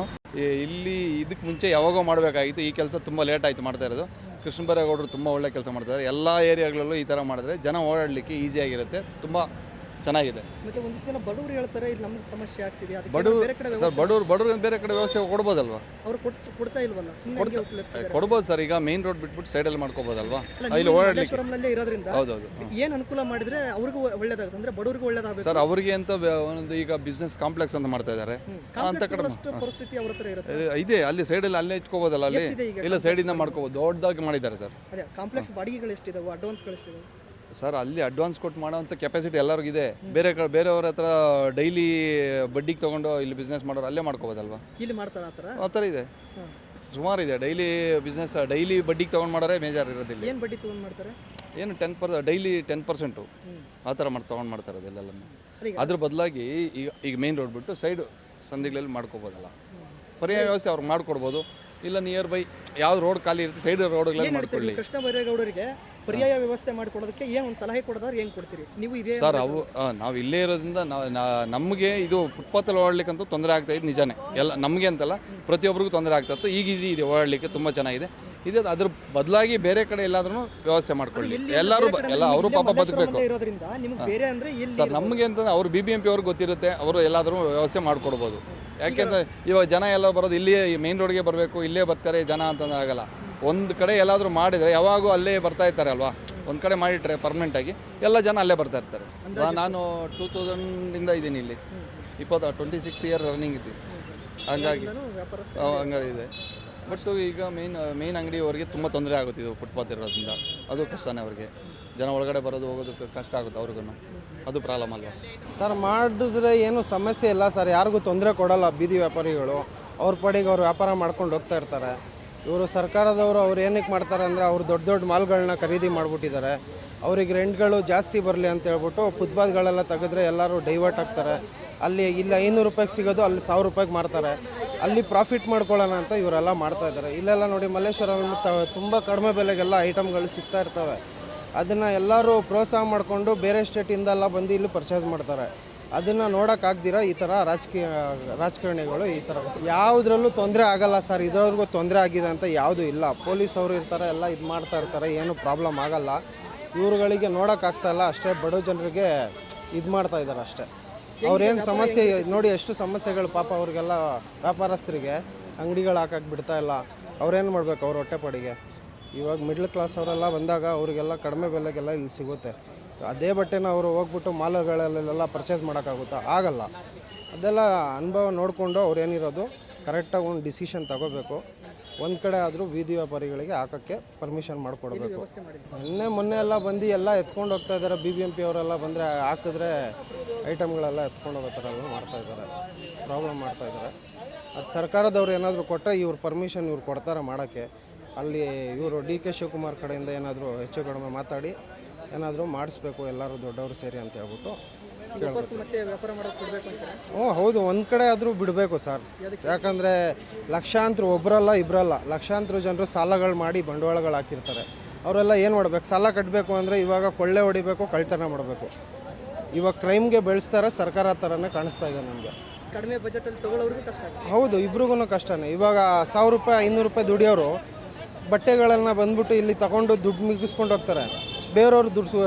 ಇಲ್ಲಿ ಇದಕ್ಕೆ ಮುಂಚೆ ಯಾವಾಗೋ ಮಾಡಬೇಕಾಗಿತ್ತು. ಈ ಕೆಲಸ ತುಂಬ ಲೇಟ್ ಆಯಿತು ಮಾಡ್ತಾ ಇರೋದು. ಕೃಷ್ಣ ಬೈರೇಗೌಡರು ತುಂಬ ಒಳ್ಳೆ ಕೆಲಸ ಮಾಡ್ತಾರೆ. ಎಲ್ಲ ಏರಿಯಾಗಳಲ್ಲೂ ಈ ಥರ ಮಾಡಿದ್ರೆ ಜನ ಓಡಾಡಲಿಕ್ಕೆ ಈಸಿಯಾಗಿರುತ್ತೆ, ತುಂಬ ಚೆನ್ನಾಗಿದೆ. ಮತ್ತೆ ಒಂದಿಷ್ಟು ಜನ ಬಡವರು ಹೇಳ್ತಾರೆ ಇಲ್ಲಿ ನಮಗೆ ಸಮಸ್ಯೆ ಆಗ್ತಿದೆ. ಬಡವರು ಬೇರೆ ಕಡೆ ವ್ಯವಸ್ಥೆ ಕೊಡ್ಬೋದಲ್ವಾ? ಅವರು ಕೊಡ್ತಾ ಇಲ್ವಲ್ಲ? ಕೊಡ್ಬೋದು ಸರ್. ಈಗ ಮೇನ್ ರೋಡ್ ಬಿಟ್ಬಿಟ್ಟು ಸೈಡಲ್ಲಿ ಮಾಡ್ಕೋಬೋದಲ್ವಾ? ಇಲ್ಲಿ ಓಡಾಡಲಿಕ್ಕೆ ಇರೋದ್ರಿಂದ ಹೌದೌದು ಏನು ಅನುಕೂಲ ಮಾಡಿದ್ರೆ ಅವ್ರಿಗೂ ಒಳ್ಳೇದಾಗುತ್ತೆ, ಅಂದ್ರೆ ಬಡವರಿಗೂ ಒಳ್ಳೇದಾಗುತ್ತೆ ಸರ್. ಅವರಿಗೆ ಅಂತ ಒಂದು ಈಗ ಬಿಸ್ನೆಸ್ ಕಾಂಪ್ಲೆಕ್ಸ್ ಅಂತ ಮಾಡ್ತಾ ಇದ್ದಾರೆ ಅಂತ ಕಡೆ ಪರಿಸ್ಥಿತಿ ಅವ್ರ ಹತ್ರ ಇರುತ್ತೆ. ಇದೆ ಅಲ್ಲಿ ಸೈಡಲ್ಲಿ ಅಲ್ಲೇ ಇಟ್ಕೋಬೋದಲ್ಲ? ಅಲ್ಲಿ ಇಲ್ಲ ಸೈಡಿಂದ ಮಾಡ್ಕೋಬೋದು. ದೊಡ್ಡದಾಗಿ ಮಾಡಿದ್ದಾರೆ ಸರ್. ಅದೇ ಕಾಂಪ್ಲೆಕ್ಸ್ ಬಾಡಿಗೆಗಳು ಎಷ್ಟಿದಾವೆ, ಅಡ್ವಾನ್ಸ್ಗಳು ಎಷ್ಟಿದಾವೆ ಸರ್? ಅಲ್ಲಿ ಅಡ್ವಾನ್ಸ್ ಕೊಟ್ಟು ಮಾಡೋವಂಥ ಕೆಪಾಸಿಟಿ ಎಲ್ಲರಿಗಿದೆ. ಬೇರೆಯವ್ರ ಹತ್ರ ಡೈಲಿ ಬಡ್ಡಿಗೆ ತೊಗೊಂಡು ಇಲ್ಲಿ ಬಿಸ್ನೆಸ್ ಮಾಡೋರು ಅಲ್ಲೇ ಮಾಡ್ಕೋಬೋದಲ್ವಾ? ಇಲ್ಲಿ ಮಾಡ್ತಾರೆ ಆ ಥರ ಇದೆ, ಸುಮಾರು ಇದೆ. ಡೈಲಿ ಬಿಸ್ನೆಸ್ ಡೈಲಿ ಬಡ್ಡಿಗೆ ತೊಗೊಂಡು ಮಾಡೋರೆ ಮೇಜರ್ ಇರೋದಿಲ್ಲ. ಏನು ಬಡ್ಡಿ ತೊಗೊಂಡು ಮಾಡ್ತಾರೆ? ಏನು 10% ಡೈಲಿ 10% ಆ ಥರ ತೊಗೊಂಡು ಮಾಡ್ತಾರೆ ಅದೆಲ್ಲನೂ. ಅದ್ರ ಬದಲಾಗಿ ಈಗ ಮೇನ್ ರೋಡ್ ಬಿಟ್ಟು ಸೈಡ್ ಸಂದಿಗಳಲ್ಲಿ ಮಾಡ್ಕೋಬೋದಲ್ಲ? ಪರ್ಯಾಯ ವ್ಯವಸ್ಥೆ ಅವ್ರಿಗೆ ಮಾಡಿಕೊಡ್ಬೋದು. ಇಲ್ಲ ನಿಯರ್ ಬೈ ಯಾವ್ದು ರೋಡ್ ಖಾಲಿ ಇರುತ್ತೆ ಸೈಡ್ ರೋಡ್ಗಳಲ್ಲಿ ಮಾಡ್ಕೊಳ್ಳಿ. ಕೃಷ್ಣ ಬೈರೇಗೌಡರಿಗೆ ಪರ್ಯಾಯ ವ್ಯವಸ್ಥೆ ಮಾಡಿಕೊಡೋದಕ್ಕೆ ಏನು ಒಂದು ಸಲಹೆ ಕೊಡೋದಾದ್ರೆ ಏನು ಕೊಡ್ತೀರಿ ನೀವು? ಇದೇ ಸರ್, ನಾವು ಇಲ್ಲೇ ಇರೋದ್ರಿಂದ ನಮಗೆ ಇದು ಫುಟ್ಪಾತಲ್ಲಿ ಓಡಾಡ್ಲಿಕ್ಕಂತೂ ತೊಂದರೆ ಆಗ್ತಾಯಿದ್ದು ನಿಜಾನೇ. ಎಲ್ಲ ನಮಗೆ ಅಂತಲ್ಲ, ಪ್ರತಿಯೊಬ್ಬರಿಗೂ ತೊಂದರೆ ಆಗ್ತಾಯಿತ್ತು. ಈಗ ಈಸಿ ಇದೆ ಓಡಾಡಲಿಕ್ಕೆ, ತುಂಬ ಚೆನ್ನಾಗಿದೆ. ಇದೆ ಅದ್ರ ಬದಲಾಗಿ ಬೇರೆ ಕಡೆ ಎಲ್ಲಾದ್ರೂ ವ್ಯವಸ್ಥೆ ಮಾಡ್ಕೊಳ್ಳಿ. ಎಲ್ಲರೂ ಅವರು ಪಾಪ ಬದುಕಬೇಕು ಸರ್. ನಮಗೆ ಅಂತ ಅವರು BBMP ಅವ್ರಿಗೆ ಗೊತ್ತಿರುತ್ತೆ, ಅವರು ಎಲ್ಲಾದ್ರೂ ವ್ಯವಸ್ಥೆ ಮಾಡಿಕೊಡ್ಬೋದು. ಯಾಕೆಂದರೆ ಇವಾಗ ಜನ ಎಲ್ಲ ಬರೋದು ಇಲ್ಲಿ ಮೇನ್ ರೋಡ್ಗೆ ಬರಬೇಕು, ಇಲ್ಲೇ ಬರ್ತಾರೆ ಜನ ಅಂತಂದ್ರೆ ಆಗಲ್ಲ. ಒಂದು ಕಡೆ ಎಲ್ಲಾದರೂ ಮಾಡಿದರೆ ಯಾವಾಗೂ ಅಲ್ಲೇ ಬರ್ತಾ ಇರ್ತಾರೆ ಅಲ್ವಾ? ಒಂದು ಕಡೆ ಮಾಡಿಟ್ರೆ ಪರ್ಮನೆಂಟಾಗಿ ಎಲ್ಲ ಜನ ಅಲ್ಲೇ ಬರ್ತಾ ಇರ್ತಾರೆ. ನಾನು 2000 ಇದ್ದೀನಿ ಇಲ್ಲಿ, 26 ಇಯರ್ ರನ್ನಿಂಗ್ ಇದ್ದೀನಿ. ಹಂಗಾಗಿದೆ. ಬಟ್ ಈಗ ಮೇನ್ ಅಂಗಡಿಯವರಿಗೆ ತುಂಬ ತೊಂದರೆ ಆಗುತ್ತೆ ಇದು ಫುಟ್ಪಾತ್ ಇರೋದ್ರಿಂದ. ಅದು ಕಷ್ಟನೇ ಅವ್ರಿಗೆ. ಜನ ಒಳಗಡೆ ಬರೋದು ಹೋಗೋದಕ್ಕೆ ಕಷ್ಟ ಆಗುತ್ತೆ ಅವ್ರಿಗೂ. ಅದು ಪ್ರಾಬ್ಲಮ್ ಅಲ್ವಾ ಸರ್? ಮಾಡಿದ್ರೆ ಏನು ಸಮಸ್ಯೆ ಇಲ್ಲ ಸರ್, ಯಾರಿಗೂ ತೊಂದರೆ ಕೊಡಲ್ಲ. ಬೀದಿ ವ್ಯಾಪಾರಿಗಳು ಅವ್ರ ಪಡೆಗೆ ಅವ್ರು ವ್ಯಾಪಾರ ಮಾಡ್ಕೊಂಡು ಹೋಗ್ತಾ ಇರ್ತಾರೆ. ಇವರು ಸರ್ಕಾರದವರು ಅವ್ರು ಏನಕ್ಕೆ ಮಾಡ್ತಾರೆ ಅಂದರೆ ಅವ್ರು ದೊಡ್ಡ ದೊಡ್ಡ ಮಾಲ್ಗಳನ್ನ ಖರೀದಿ ಮಾಡಿಬಿಟ್ಟಿದ್ದಾರೆ. ಅವ್ರಿಗೆ ರೆಂಟ್ಗಳು ಜಾಸ್ತಿ ಬರಲಿ ಅಂತ ಹೇಳ್ಬಿಟ್ಟು ಫುಟ್ಪಾತ್ಗಳೆಲ್ಲ ತೆಗೆದ್ರೆ ಎಲ್ಲರೂ ಡೈವರ್ಟ್ ಆಗ್ತಾರೆ. ಅಲ್ಲಿ ಇಲ್ಲ 500 ರೂಪಾಯಿಗೆ ಸಿಗೋದು ಅಲ್ಲಿ 1000 ರೂಪಾಯಿಗೆ ಮಾರ್ತಾರೆ. ಅಲ್ಲಿ ಪ್ರಾಫಿಟ್ ಮಾಡ್ಕೊಳ್ಳೋಣ ಅಂತ ಇವರೆಲ್ಲ ಮಾಡ್ತಾ ಇದ್ದಾರೆ. ಇಲ್ಲೆಲ್ಲ ನೋಡಿ ಮಲ್ಲೇಶ್ವರಂ ತುಂಬ ಕಡಿಮೆ ಬೆಲೆಗೆಲ್ಲ ಐಟಮ್ಗಳು ಸಿಗ್ತಾ ಇರ್ತವೆ. ಅದನ್ನು ಎಲ್ಲರೂ ಪ್ರೋತ್ಸಾಹ ಮಾಡಿಕೊಂಡು ಬೇರೆ ಸ್ಟೇಟಿಂದೆಲ್ಲ ಬಂದು ಇಲ್ಲಿ ಪರ್ಚೇಸ್ ಮಾಡ್ತಾರೆ. ಅದನ್ನು ನೋಡೋಕ್ಕಾಗ್ದಿರ ಈ ಥರ ರಾಜಕಾರಣಿಗಳು ಈ ಥರ ಯಾವುದ್ರಲ್ಲೂ ತೊಂದರೆ ಆಗಲ್ಲ ಸರ್. ಇದ್ರವ್ರಿಗೂ ತೊಂದರೆ ಆಗಿದೆ ಅಂತ ಯಾವುದೂ ಇಲ್ಲ. ಪೊಲೀಸ್ ಅವರು ಇರ್ತಾರೆ, ಎಲ್ಲ ಇದು ಮಾಡ್ತಾ ಇರ್ತಾರೆ, ಏನು ಪ್ರಾಬ್ಲಮ್ ಆಗಲ್ಲ. ಇವ್ರುಗಳಿಗೆ ನೋಡೋಕ್ಕಾಗ್ತಾಯಿಲ್ಲ ಅಷ್ಟೇ, ಬಡ ಜನರಿಗೆ ಇದು ಮಾಡ್ತಾ ಇದ್ದಾರೆ ಅಷ್ಟೇ. ಅವ್ರೇನು ಸಮಸ್ಯೆ ನೋಡಿ, ಎಷ್ಟು ಸಮಸ್ಯೆಗಳು ಪಾಪ ಅವ್ರಿಗೆಲ್ಲ ವ್ಯಾಪಾರಸ್ಥರಿಗೆ ಅಂಗಡಿಗಳು ಹಾಕಕ್ಕೆ ಬಿಡ್ತಾ ಇಲ್ಲ. ಅವ್ರೇನು ಮಾಡಬೇಕು ಅವ್ರ ಹೊಟ್ಟೆಪಾಡಿಗೆ? ಇವಾಗ ಮಿಡ್ಲ್ ಕ್ಲಾಸ್ ಅವರೆಲ್ಲ ಬಂದಾಗ ಅವರಿಗೆಲ್ಲ ಕಡಿಮೆ ಬೆಲೆಗೆಲ್ಲ ಇಲ್ಲಿ ಸಿಗುತ್ತೆ. ಅದೇ ಬಟ್ಟೆನ ಅವರು ಹೋಗ್ಬಿಟ್ಟು ಮಾಲ್ಗಳಲ್ಲೆಲ್ಲ ಪರ್ಚೇಸ್ ಮಾಡೋಕ್ಕಾಗುತ್ತಾ? ಆಗಲ್ಲ. ಅದೆಲ್ಲ ಅನುಭವ ನೋಡಿಕೊಂಡು ಅವ್ರು ಏನಿರೋದು ಕರೆಕ್ಟಾಗಿ ಒಂದು ಡಿಸಿಷನ್ ತಗೋಬೇಕು. ಒಂದು ಕಡೆ ಆದರೂ ಬೀದಿ ವ್ಯಾಪಾರಿಗಳಿಗೆ ಹಾಕೋಕ್ಕೆ ಪರ್ಮಿಷನ್ ಮಾಡಿಕೊಡ್ಬೇಕು. ಮೊನ್ನೆ ಎಲ್ಲ ಬಂದು ಎಲ್ಲ ಎತ್ಕೊಂಡು ಹೋಗ್ತಾ ಇದ್ದಾರೆ. BBMP ಅವರೆಲ್ಲ ಬಂದರೆ ಹಾಕಿದ್ರೆ ಐಟಮ್ಗಳೆಲ್ಲ ಎತ್ಕೊಂಡು ಹೋಗೋ ಥರ ಎಲ್ಲ ಮಾಡ್ತಾಯಿದ್ದಾರೆ, ಪ್ರಾಬ್ಲಮ್ ಮಾಡ್ತಾಯಿದ್ದಾರೆ. ಅದು ಸರ್ಕಾರದವ್ರು ಏನಾದರೂ ಕೊಟ್ಟರೆ ಇವ್ರು ಪರ್ಮಿಷನ್ ಇವ್ರು ಕೊಡ್ತಾರೆ ಮಾಡೋಕ್ಕೆ. ಅಲ್ಲಿ ಇವರು DK ಶಿವಕುಮಾರ್ ಕಡೆಯಿಂದ ಏನಾದರೂ ಹೆಚ್ಚು ಕಡಿಮೆ ಮಾತಾಡಿ ಏನಾದರೂ ಮಾಡಿಸ್ಬೇಕು, ಎಲ್ಲರೂ ದೊಡ್ಡವರು ಸೇರಿ ಅಂತ ಹೇಳ್ಬಿಟ್ಟು ಹ್ಞೂ ಹೌದು. ಒಂದು ಕಡೆ ಆದರೂ ಬಿಡಬೇಕು ಸರ್. ಯಾಕಂದರೆ ಲಕ್ಷಾಂತರ ಒಬ್ಬರಲ್ಲ ಇಬ್ಬರಲ್ಲ ಲಕ್ಷಾಂತರ ಜನರು ಸಾಲಗಳು ಮಾಡಿ ಬಂಡವಾಳಗಳು ಹಾಕಿರ್ತಾರೆ. ಅವರೆಲ್ಲ ಏನು ಮಾಡಬೇಕು? ಸಾಲ ಕಟ್ಟಬೇಕು ಅಂದರೆ ಇವಾಗ ಕೊಳ್ಳೆ ಹೊಡಿಬೇಕು, ಕಳ್ತನ ಮಾಡಬೇಕು. ಇವಾಗ ಕ್ರೈಮ್ಗೆ ಬೆಳೆಸ್ತಾರೆ ಸರ್ಕಾರ ಥರನೇ ಕಾಣಿಸ್ತಾ ಇದೆ ನಮಗೆ. ಕಡಿಮೆ ಬಜೆಟಲ್ಲಿ ತೊಗೊಳ್ಳೋರ್ಗೂ ಕಷ್ಟ. ಹೌದು, ಇಬ್ರಿಗೂ ಕಷ್ಟನೇ. ಇವಾಗ 1000 ರೂಪಾಯಿ 500 ರೂಪಾಯಿ ದುಡಿಯೋರು ಬಟ್ಟೆಗಳನ್ನು ಬಂದ್ಬಿಟ್ಟು ಇಲ್ಲಿ ತಗೊಂಡು ದುಡ್ಡು ಮಿಗಿಸ್ಕೊಂಡು ಹೋಗ್ತಾರೆ. ಬೇರೆಯವ್ರು ದುಡ್ಡು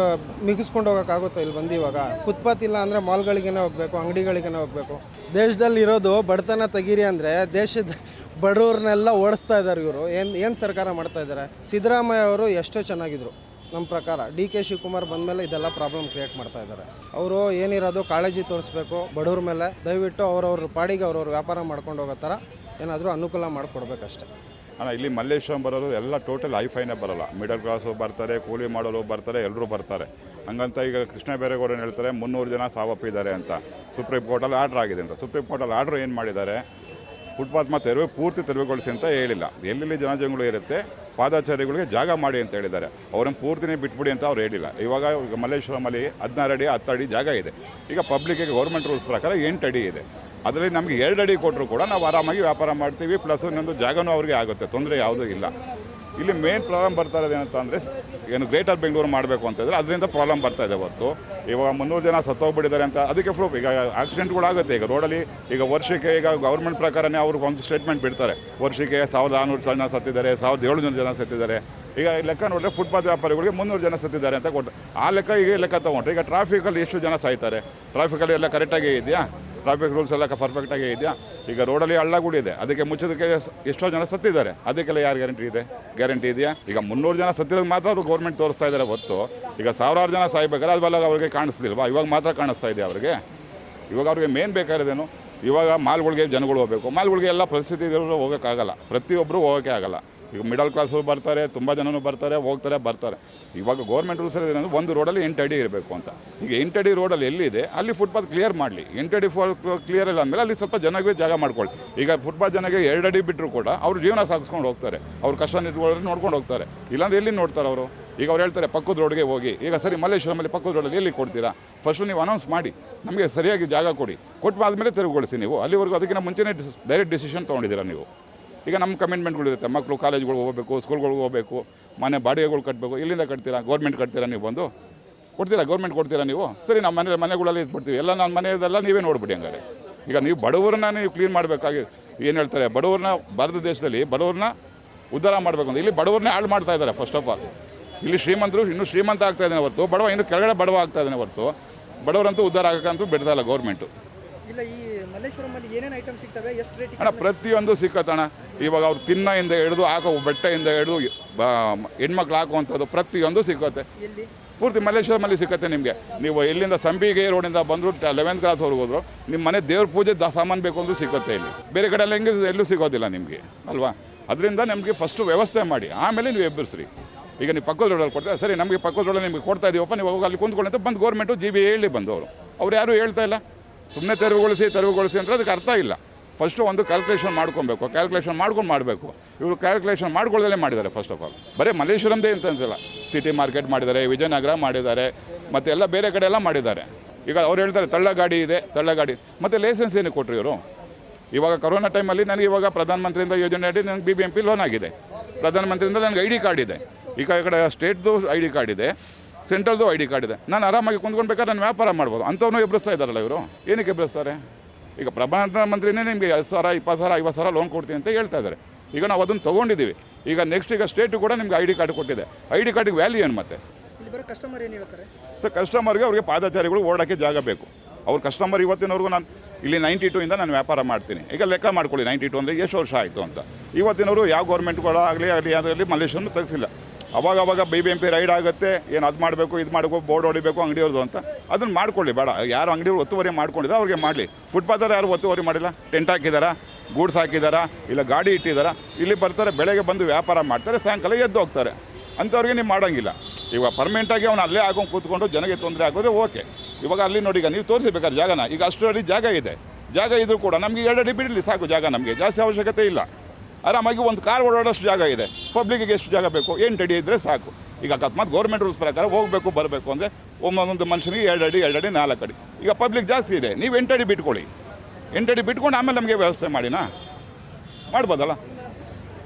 ಮಿಗಿಸ್ಕೊಂಡು ಹೋಗೋಕ್ಕಾಗುತ್ತೆ? ಇಲ್ಲಿ ಬಂದು ಇವಾಗ ಫುಟ್ಪಾತ್ ಇಲ್ಲ ಅಂದರೆ ಮಾಲ್ಗಳಿಗೇ ಹೋಗಬೇಕು, ಅಂಗಡಿಗಳಿಗೇ ಹೋಗಬೇಕು. ದೇಶದಲ್ಲಿರೋದು ಬಡತನ ತೆಗೀರಿ ಅಂದರೆ ದೇಶದ ಬಡವ್ರನ್ನೆಲ್ಲ ಓಡಿಸ್ತಾ ಇದ್ದಾರೆ ಇವರು. ಏನು ಸರ್ಕಾರ ಮಾಡ್ತಾ ಇದ್ದಾರೆ? ಸಿದ್ದರಾಮಯ್ಯ ಅವರು ಎಷ್ಟೋ ಚೆನ್ನಾಗಿದ್ರು ನಮ್ಮ ಪ್ರಕಾರ. DK ಶಿವಕುಮಾರ್ ಬಂದಮೇಲೆ ಇದೆಲ್ಲ ಪ್ರಾಬ್ಲಮ್ ಕ್ರಿಯೇಟ್ ಮಾಡ್ತಾ ಇದ್ದಾರೆ. ಅವರು ಏನಿರೋದು ಕಾಳಜಿ ತೋರಿಸ್ಬೇಕು ಬಡವ್ರ ಮೇಲೆ. ದಯವಿಟ್ಟು ಅವ್ರವ್ರ ಪಾಡಿಗೆ ಅವ್ರವ್ರ ವ್ಯಾಪಾರ ಮಾಡ್ಕೊಂಡು ಹೋಗೋ ಥರ ಏನಾದರೂ ಅನುಕೂಲ ಮಾಡಿಕೊಡ್ಬೇಕಷ್ಟೆ. ಅಣ್ಣ, ಇಲ್ಲಿ ಮಲ್ಲೇಶ್ವರಂ ಬರೋರು ಎಲ್ಲ ಟೋಟಲ್ ಹೈಫೈನೇ ಬರೋಲ್ಲ. ಮಿಡಲ್ ಕ್ಲಾಸು ಬರ್ತಾರೆ, ಕೂಲಿ ಮಾಡೋರು ಬರ್ತಾರೆ, ಎಲ್ಲರೂ ಬರ್ತಾರೆ. ಹಂಗಂತ ಈಗ ಕೃಷ್ಣ ಬೈರೇಗೌಡ ಏನು ಹೇಳ್ತಾರೆ, 300 ಜನ ಸಾವಪ್ಪಿದ್ದಾರೆ ಅಂತ ಸುಪ್ರೀಂ ಕೋರ್ಟಲ್ಲಿ ಆರ್ಡ್ರ್ ಆಗಿದೆ ಅಂತ. ಸುಪ್ರೀಂ ಕೋರ್ಟಲ್ಲಿ ಆರ್ಡ್ರ್ ಏನು ಮಾಡಿದ್ದಾರೆ, ಫುಟ್ಪಾತ್ ಮತ್ತು ಪೂರ್ತಿ ತೆರವುಗೊಳಿಸಿ ಅಂತ ಹೇಳಿಲ್ಲ. ಎಲ್ಲೆಲ್ಲಿ ಜನಜಂಗುಳಿ ಇರುತ್ತೆ ಪಾದಚಾರಿಗಳಿಗೆ ಜಾಗ ಮಾಡಿ ಅಂತ ಹೇಳಿದ್ದಾರೆ. ಅವ್ರನ್ನ ಪೂರ್ತಿನೇ ಬಿಟ್ಬಿಡಿ ಅಂತ ಅವ್ರು ಹೇಳಿಲ್ಲ. ಇವಾಗ ಮಲ್ಲೇಶ್ವರಮಲ್ಲಿ 16 ಅಡಿ 10 ಅಡಿ ಜಾಗ ಇದೆ. ಈಗ ಪಬ್ಲಿಕ್ಕಿಗೆ ಗೌರ್ಮೆಂಟ್ ರೂಲ್ಸ್ ಪ್ರಕಾರ 8 ಅಡಿ ಇದೆ. ಅದರಲ್ಲಿ ನಮಗೆ 2 ಅಡಿ ಕೊಟ್ಟರು ಕೂಡ ನಾವು ಆರಾಮಾಗಿ ವ್ಯಾಪಾರ ಮಾಡ್ತೀವಿ. ಪ್ಲಸ್ ಇನ್ನೊಂದು ಜಾಗನೂ ಅವ್ರಿಗೆ ಆಗುತ್ತೆ, ತೊಂದರೆ ಯಾವುದೂ ಇಲ್ಲ. ಇಲ್ಲಿ ಮೇನ್ ಪ್ರಾಬ್ಲಮ್ ಬರ್ತಾ ಇರೋದು ಏನಂತ ಅಂದರೆ, ಏನು ಗ್ರೇಟರ್ ಬೆಂಗಳೂರು ಮಾಡಬೇಕು ಅಂತಂದರೆ ಅದರಿಂದ ಪ್ರಾಬ್ಲಮ್ ಬರ್ತಾ ಇದೆ ಹೊರತು ಇವಾಗ 300 ಜನ ಸತ್ತೋಗ್ಬಿಟ್ಟಿದ್ದಾರೆ ಅಂತ ಅದಕ್ಕೆ ಪ್ರೂಫ್. ಈಗ ಆಕ್ಸಿಡೆಂಟ್ಗಳಾಗುತ್ತೆ ಈಗ ರೋಡಲ್ಲಿ. ಈಗ ವರ್ಷಕ್ಕೆ ಈಗ ಗೌರ್ಮೆಂಟ್ ಪ್ರಕಾರನೇ ಅವ್ರಿಗೆ ಒಂದು ಸ್ಟೇಟ್ಮೆಂಟ್ ಬಿಡ್ತಾರೆ, ವರ್ಷಕ್ಕೆ 1600 ಜನ ಸತ್ತಿದ್ದಾರೆ, 1700 ಜನ ಸತ್ತಿದ್ದಾರೆ. ಈಗ ಲೆಕ್ಕ ನೋಡಿದ್ರೆ ಫುಟ್ಪಾತ್ ವ್ಯಾಪಾರಿಗಳಿಗೆ 300 ಜನ ಸತ್ತಿದ್ದಾರೆ ಅಂತ ಕೊಟ್ಟು ಆ ಲೆಕ್ಕ ಈಗ ಲೆಕ್ಕ ತೊಗೊಂಡ್ರೆ ಈಗ ಟ್ರಾಫಿಕಲ್ಲಿ ಎಷ್ಟು ಜನ ಸಾಯ್ತಾರೆ? ಟ್ರಾಫಿಕಲ್ಲಿ ಎಲ್ಲ ಕರೆಕ್ಟಾಗಿ ಇದೆಯಾ? ಟ್ರಾಫಿಕ್ ರೂಲ್ಸ್ ಎಲ್ಲ ಪರ್ಫೆಕ್ಟಾಗಿ ಇದೆಯಾ? ಈಗ ರೋಡಲ್ಲಿ ಹಳ್ಳಗಳಿದೆ, ಅದಕ್ಕೆ ಮುಚ್ಚೋದಕ್ಕೆ ಎಷ್ಟೋ ಜನ ಸತ್ತಿದ್ದಾರೆ, ಅದಕ್ಕೆಲ್ಲ ಯಾರು ಗ್ಯಾರಂಟಿ ಇದೆಯಾ? ಈಗ 300 ಜನ ಸತ್ತಿದಾಗ ಮಾತ್ರ ಅವರು ಗೌರ್ಮೆಂಟ್ ತೋರಿಸ್ತಾ ಇದ್ದಾರೆ ಹೊತ್ತು ಈಗ 1000 ಜನ ಸಾಯ್ಬೇಕಾದ್ರೆ ಅದೆಲ್ಲ ಅವ್ರಿಗೆ ಕಾಣಿಸ್ಲಿಲ್ವಾ? ಇವಾಗ ಮಾತ್ರ ಕಾಣಿಸ್ತಾ ಇದೆ ಅವ್ರಿಗೆ. ಇವಾಗ ಅವ್ರಿಗೆ ಮೇನ್ ಬೇಕಾಗಿರೋದೇನು? ಇವಾಗ ಮಾಲ್ಗಳಿಗೆ ಜನಗಳು ಹೋಗಬೇಕು. ಮಾಲ್ಗಳಿಗೆ ಎಲ್ಲ ಪರಿಸ್ಥಿತಿ ಹೋಗೋಕ್ಕಾಗಲ್ಲ, ಪ್ರತಿಯೊಬ್ಬರು ಹೋಗೋಕ್ಕೆ ಆಗಲ್ಲ. ಈಗ ಮಿಡಲ್ ಕ್ಲಾಸರು ಬರ್ತಾರೆ, ತುಂಬ ಜನನೂ ಬರ್ತಾರೆ, ಹೋಗ್ತಾರೆ, ಬರ್ತಾರೆ. ಇವಾಗ ಗೌರ್ಮೆಂಟ್ ರೂಲ್ಸಲ್ಲಿ ಏನಂದ್ರೆ ಒಂದು ರೋಡಲ್ಲಿ 8 ಅಡಿ ಇರಬೇಕು ಅಂತ. ಈಗ 8 ಅಡಿ ರೋಡಲ್ಲಿ ಎಲ್ಲಿದೆ ಅಲ್ಲಿ ಫುಟ್ಪಾತ್ ಕ್ಲಿಯರ್ ಮಾಡಲಿ. 8 ಅಡಿ ಕ್ಲಿಯರ್ ಇಲ್ಲ ಅಂದಮೇಲೆ ಅಲ್ಲಿ ಸ್ವಲ್ಪ ಜನಕ್ಕೆ ಜಾಗ ಮಾಡ್ಕೊಳ್ಳಿ. ಈಗ ಫುಟ್ಪಾತ್ ಜನಕ್ಕೆ 2 ಅಡಿ ಬಿಟ್ಟರು ಕೂಡ ಅವ್ರು ಜೀವನ ಸಾಗಿಸ್ಕೊಂಡು ಹೋಗ್ತಾರೆ, ಅವ್ರ ಕಷ್ಟ ನೋಡ್ಕೊಂಡು ಹೋಗ್ತಾರೆ. ಇಲ್ಲಾಂದ್ರೆ ಎಲ್ಲಿ ನೋಡ್ತಾರೆ ಅವರು? ಈಗ ಅವ್ರು ಹೇಳ್ತಾರೆ ಪಕ್ಕದ ರೋಡ್ಗೆ ಹೋಗಿ. ಈಗ ಸರಿ, ಮಲ್ಲೇಶ್ವರಮಲ್ಲಿ ಪಕ್ಕದ ರೋಡಲ್ಲಿ ಎಲ್ಲಿ ಕೊಡ್ತೀರಾ? ಫಸ್ಟು ನೀವು ಅನೌನ್ಸ್ ಮಾಡಿ, ನಮಗೆ ಸರಿಯಾಗಿ ಜಾಗ ಕೊಡಿ. ಕೊಟ್ಟು ಆದಮೇಲೆ ತೆರವುಗೊಳಿಸಿ ನೀವು. ಅಲ್ಲಿವರೆಗೂ ಅದಕ್ಕಿಂತ ಮುಂಚೆನೇ ಡೈರೆಕ್ಟ್ ಡಿಸಿಷನ್ ತೊಗೊಂಡಿದ್ದೀರಾ ನೀವು. ಈಗ ನಮ್ಮ ಕಮಿಟ್ಮೆಂಟ್ಗಳಿರುತ್ತೆ, ಮಕ್ಕಳು ಕಾಲೇಜ್ಗಳಿಗೆ ಹೋಗಬೇಕು, ಸ್ಕೂಲ್ಗಳಿಗೆ ಹೋಗಬೇಕು, ಮನೆ ಬಾಡಿಗೆಗಳು ಕಟ್ಟಬೇಕು. ಇಲ್ಲಿಂದ ಕಟ್ತೀರಾ? ಗೌರ್ಮೆಂಟ್ ಕಟ್ತೀರಾ? ನೀವು ಬಂದು ಕೊಡ್ತೀರಾ? ಗೌರ್ಮೆಂಟ್ ಕೊಡ್ತೀರಾ ನೀವು? ಸರಿ, ನಮ್ಮ ಮನೆಗಳಲ್ಲಿ ಇದ್ಬಿಡ್ತೀವಿ, ಎಲ್ಲ ನನ್ನ ಮನೆಯದೆಲ್ಲ ನೀವೇ ನೋಡ್ಬಿಡಿ. ಹಂಗಾರೆ ಈಗ ನೀವು ಬಡವರನ್ನ ನೀವು ಕ್ಲೀನ್ ಮಾಡಬೇಕಾಗಿ ಏನು ಹೇಳ್ತಾರೆ, ಬಡವ್ರನ್ನ ಭಾರತ ದೇಶದಲ್ಲಿ ಬಡವ್ರನ್ನ ಉದ್ಧಾರ ಮಾಡಬೇಕು ಅಂತ ಇಲ್ಲಿ ಬಡವ್ರನ್ನೇ ಹಾಳು ಮಾಡ್ತಾ ಇದ್ದಾರೆ. ಫಸ್ಟ್ ಆಫ್ ಆಲ್ ಇಲ್ಲಿ ಶ್ರೀಮಂತರು ಇನ್ನೂ ಶ್ರೀಮಂತ ಆಗ್ತಾ ಇದ್ದಾನೆ ಹೊರತು ಬಡವ ಇನ್ನೂ ಕೆಳಗಡೆ ಬಡವ ಆಗ್ತಾ ಇದ್ದಾನೆ ಹೊರತು ಬಡವರಂತೂ ಉದ್ಧಾರ ಆಗೋಕ್ಕಂತೂ ಬಿಡ್ತಾ ಇಲ್ಲ ಗೌರ್ಮೆಂಟು. ಇಲ್ಲ, ಈ ಮಲ್ಲೇಶ್ವರಮಲ್ಲಿ ಏನೇನು ಐಟಮ್ ಸಿಗ್ತವೆ? ಎಷ್ಟು ರೇಟ್? ಅಣ್ಣ, ಪ್ರತಿಯೊಂದು ಸಿಕ್ಕತ್ತಣ್ಣ. ಇವಾಗ ಅವ್ರು ತಿನ್ನೋಯಿಂದ ಹಿಡಿದು ಹಾಕೋ ಬಟ್ಟೆಯಿಂದ ಹಿಡಿದು ಹೆಣ್ಮಕ್ಳು ಹಾಕುವಂಥದ್ದು ಪ್ರತಿಯೊಂದು ಸಿಕ್ಕತ್ತೆ. ಪೂರ್ತಿ ಮಲ್ಲೇಶ್ವರಮಲ್ಲಿ ಸಿಕ್ಕತ್ತೆ ನಿಮಗೆ. ನೀವು ಇಲ್ಲಿಂದ ಸಂಪಿಗೆ ರೋಡಿಂದ ಬಂದರು 11th ಕ್ಲಾಸ್ವರೆಗೆ ಹೋದ್ರು ನಿಮ್ಮ ಮನೆ ದೇವ್ರ ಪೂಜೆ ಸಾಮಾನು ಬೇಕು ಅಂದರೂ ಸಿಕ್ಕತ್ತೆ. ಇಲ್ಲಿ ಬೇರೆ ಕಡೆ ಎಲ್ಲ ಹೆಂಗೆ ಎಲ್ಲೂ ಸಿಗೋದಿಲ್ಲ ನಿಮಗೆ ಅಲ್ವಾ? ಅದರಿಂದ ನಮಗೆ ಫಸ್ಟು ವ್ಯವಸ್ಥೆ ಮಾಡಿ ಆಮೇಲೆ ನೀವು ಎಬ್ಬರಿಸ್ರಿ. ಈಗ ನೀವು ಪಕ್ಕದ ರೋಡಲ್ಲಿ ಕೊಡ್ತಾರೆ, ಸರಿ ನಮಗೆ ಪಕ್ಕದ ರೋಡಲ್ಲಿ ನಿಮಗೆ ಕೊಡ್ತಾ ಇದೀವಪ್ಪ, ನೀವು ಹೋಗಿ ಅಲ್ಲಿ ಕುಂತ್ಕೊಳ್ಳಿ ಅಂತ ಬಂದು ಗೌರ್ಮೆಂಟು GB ಹೇಳಿ ಬಂದವರು. ಅವ್ರು ಯಾರೂ ಹೇಳ್ತಾ ಇಲ್ಲ. ಸುಮ್ಮನೆ ತೆರವುಗೊಳಿಸಿ ಅಂತ ಅದಕ್ಕೆ ಅರ್ಥ ಇಲ್ಲ. ಫಸ್ಟು ಒಂದು ಕ್ಯಾಲ್ಕುಲೇಷನ್ ಮಾಡ್ಕೊಬೇಕು, ಕ್ಯಾಲ್ಕುಲೇಷನ್ ಮಾಡ್ಕೊಂಡು ಮಾಡಬೇಕು. ಇವರು ಕ್ಯಾಲ್ಕುಲೇಷನ್ ಮಾಡ್ಕೊಳ್ಳದಲ್ಲೇ ಮಾಡಿದ್ದಾರೆ. ಫಸ್ಟ್ ಆಫ್ ಆಲ್ ಬರೀ ಮಲ್ಲೇಶ್ವರಂದೇ ಅಂತಂತಿಲ್ಲ, ಸಿಟಿ ಮಾರ್ಕೆಟ್ ಮಾಡಿದ್ದಾರೆ, ವಿಜಯನಗರ ಮಾಡಿದ್ದಾರೆ, ಮತ್ತು ಎಲ್ಲ ಬೇರೆ ಕಡೆ ಎಲ್ಲ ಮಾಡಿದ್ದಾರೆ. ಈಗ ಅವ್ರು ಹೇಳ್ತಾರೆ ತಳ್ಳಗಾಡಿ ಇದೆ, ತಳ್ಳಗಾಡಿ ಮತ್ತು ಲೈಸೆನ್ಸ್ ಏನಕ್ಕೆ ಕೊಟ್ಟರು ಇವರು? ಇವಾಗ ಕೊರೋನಾ ಟೈಮಲ್ಲಿ ನನಗೆ ಇವಾಗ ಪ್ರಧಾನಮಂತ್ರಿಯಿಂದ ಯೋಜನೆ ಅಡಿ ನನಗೆ BBMP ಲೋನ್ ಆಗಿದೆ. ಪ್ರಧಾನಮಂತ್ರಿಯಿಂದ ನನಗೆ ID ಕಾರ್ಡ್ ಇದೆ. ಈ ಕಡೆ ಸ್ಟೇಟ್ದು ID ಕಾರ್ಡ್ ಇದೆ, ಸೆಂಟ್ರಲ್ದು ID ಕಾರ್ಡ್ ಇದೆ. ನಾನು ಆರಾಮಾಗಿ ಕುಂತ್ಕೊಂಡ್ಬೇಕಾದ್ರೆ ನಾನು ವ್ಯಾಪಾರ ಮಾಡ್ಬೋದು. ಅಂಥವ್ನು ಎಬ್ಬಿಸ್ತಾ ಇದ್ದಾರಲ್ಲ ಇವರು. ಏನಕ್ಕೆ ಎಬ್ಬಿಸ್ತಾರೆ? ಈಗ ಪ್ರಧಾನಮಂತ್ರಿನೇ ನಿಮಗೆ 10,000, 20,000, 50,000 ಲೋನ್ ಕೊಡ್ತೀನಿ ಅಂತ ಹೇಳ್ತಾ ಇದ್ದಾರೆ. ಈಗ ನಾವು ಅದನ್ನು ತೊಗೊಂಡಿದ್ದೀವಿ. ಈಗ ನೆಕ್ಸ್ಟ್ ಈಗ ಸ್ಟೇಟು ಕೂಡ ನಿಮ್ಗೆ ID ಕಾರ್ಡ್ ಕೊಟ್ಟಿದೆ. ID ಕಾರ್ಡಿಗೆ ವ್ಯಾಲ್ಯೂ ಏನು ಮತ್ತೆ? ಕಸ್ಟಮರ್ ಏನು ಹೇಳ್ತಾರೆ ಸರ್, ಕಸ್ಟಮರ್ಗೆ ಅವ್ರಿಗೆ ಪಾದಚಾರಿಗಳು ಓಡೋಕ್ಕೆ ಜಾಗ ಬೇಕು. ಅವ್ರ ಕಸ್ಟಮರ್ ಇವತ್ತಿನವರೆಗೂ ನಾನು ಇಲ್ಲಿ 92 ನಾನು ವ್ಯಾಪಾರ ಮಾಡ್ತೀನಿ. ಈಗ ಲೆಕ್ಕ ಮಾಡ್ಕೊಳ್ಳಿ 92 ಅಂದರೆ ಎಷ್ಟು ವರ್ಷ ಆಯಿತು ಅಂತ. ಇವತ್ತಿನವರು ಯಾವ ಗೌರ್ಮೆಂಟ್ಗಳು ಆಗಲಿ ಯಾವುದಾಗಲಿ ಮಲ್ಲೇಶ್ವರನ ತೆಗೆಸಿಲ್ಲ. ಅವಾಗ BBMP ರೈಡ್ ಆಗುತ್ತೆ, ಏನು ಅದು ಮಾಡಬೇಕು ಇದು ಮಾಡಬೇಕು, ಬೋರ್ಡ್ ಹೊಡಿಬೇಕು ಅಂಗಡಿಯವ್ರದ್ದು ಅಂತ. ಅದನ್ನು ಮಾಡ್ಕೊಳ್ಳಿ, ಬೇಡ. ಯಾರು ಅಂಗಡಿಯವ್ರು ಒತ್ತುವರಿ ಮಾಡ್ಕೊಂಡಿದ್ದಾರೆ ಅವ್ರಿಗೆ ಮಾಡಲಿ. ಫುಟ್ಪಾತಲ್ಲಿ ಯಾರು ಒತ್ತುವರಿ ಮಾಡಿಲ್ಲ. ಟೆಂಟ್ ಹಾಕಿದಾರಾ, ಗೂಡ್ಸ್ ಹಾಕಿದಾರಾ, ಇಲ್ಲ ಗಾಡಿ ಇಟ್ಟಿದ್ದಾರಾ, ಇಲ್ಲಿ ಬರ್ತಾರೆ, ಬೆಳಗ್ಗೆ ಬಂದು ವ್ಯಾಪಾರ ಮಾಡ್ತಾರೆ, ಸಾಯಂಕಾಲ ಎದ್ದು ಹೋಗ್ತಾರೆ. ಅಂಥವ್ರಿಗೆ ನೀವು ಮಾಡೋಂಗಿಲ್ಲ. ಇವಾಗ ಪರ್ಮನೆಂಟಾಗಿ ಅವ್ನು ಅಲ್ಲೇ ಹಾಕೊಂಡು ಕೂತ್ಕೊಂಡು ಜನಕ್ಕೆ ತೊಂದರೆ ಆಗೋದ್ರೆ ಓಕೆ. ಇವಾಗ ಅಲ್ಲಿ ನೋಡಿ, ಈಗ ನೀವು ತೋರಿಸಬೇಕಾದ್ರೆ ಜಾಗನ, ಈಗ ಅಷ್ಟು ಅಡಿ ಜಾಗ ಇದೆ. ಜಾಗ ಇದ್ರೂ ಕೂಡ ನಮಗೆ 2 ಅಡಿ ಬಿಡಲಿ ಸಾಕು ಜಾಗ, ನಮಗೆ ಜಾಸ್ತಿ ಅವಶ್ಯಕತೆ ಇಲ್ಲ. ಆರಾಮಾಗಿ ಒಂದು ಕಾರ್ ಓಡಾಡೋಷ್ಟು ಜಾಗ ಇದೆ. ಪಬ್ಲಿಕ್ಕಿಗೆ ಎಷ್ಟು ಜಾಗ ಬೇಕು? 8 ಅಡಿ ಇದ್ದರೆ ಸಾಕು. ಈಗ ಅಕಸ್ಮಾತ್ ಗೌರ್ಮೆಂಟ್ ರೂಲ್ಸ್ ಪ್ರಕಾರ ಹೋಗಬೇಕು ಬರಬೇಕು ಅಂದರೆ ಒಂದೊಂದು ಮನುಷ್ಯನಿಗೆ 2 ಅಡಿ 4 ಅಡಿ. ಈಗ ಪಬ್ಲಿಕ್ ಜಾಸ್ತಿ ಇದೆ, ನೀವು 8 ಅಡಿ ಬಿಟ್ಕೊಳ್ಳಿ. 8 ಅಡಿ ಬಿಟ್ಕೊಂಡು ಆಮೇಲೆ ನಮಗೆ ವ್ಯವಸ್ಥೆ ಮಾಡಿನಾ ಮಾಡ್ಬೋದಲ್ಲ.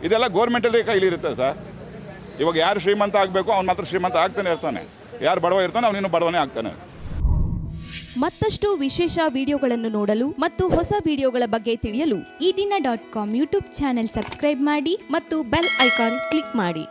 ಇದೆಲ್ಲ ಗೌರ್ಮೆಂಟಲ್ಲಿ ಕೈಲಿರುತ್ತೆ ಸರ್. ಇವಾಗ ಯಾರು ಶ್ರೀಮಂತ ಆಗಬೇಕು ಅವ್ನು ಮಾತ್ರ ಶ್ರೀಮಂತ ಆಗ್ತಾನೆ ಇರ್ತಾನೆ, ಯಾರು ಬಡವ ಇರ್ತಾನೆ ಅವನಿನ್ನೂ ಬಡವನೇ ಆಗ್ತಾನೆ. ಮತ್ತಷ್ಟು ವಿಶೇಷ ವಿಡಿಯೋಗಳನ್ನು ನೋಡಲು ಮತ್ತು ಹೊಸ ವಿಡಿಯೋಗಳ ಬಗ್ಗೆ ತಿಳಿಯಲು ಈ ದಿನ .com ಯೂಟ್ಯೂಬ್ ಚಾನೆಲ್ ಸಬ್ಸ್ಕ್ರೈಬ್ ಮಾಡಿ ಮತ್ತು ಬೆಲ್ ಐಕಾನ್ ಕ್ಲಿಕ್ ಮಾಡಿ.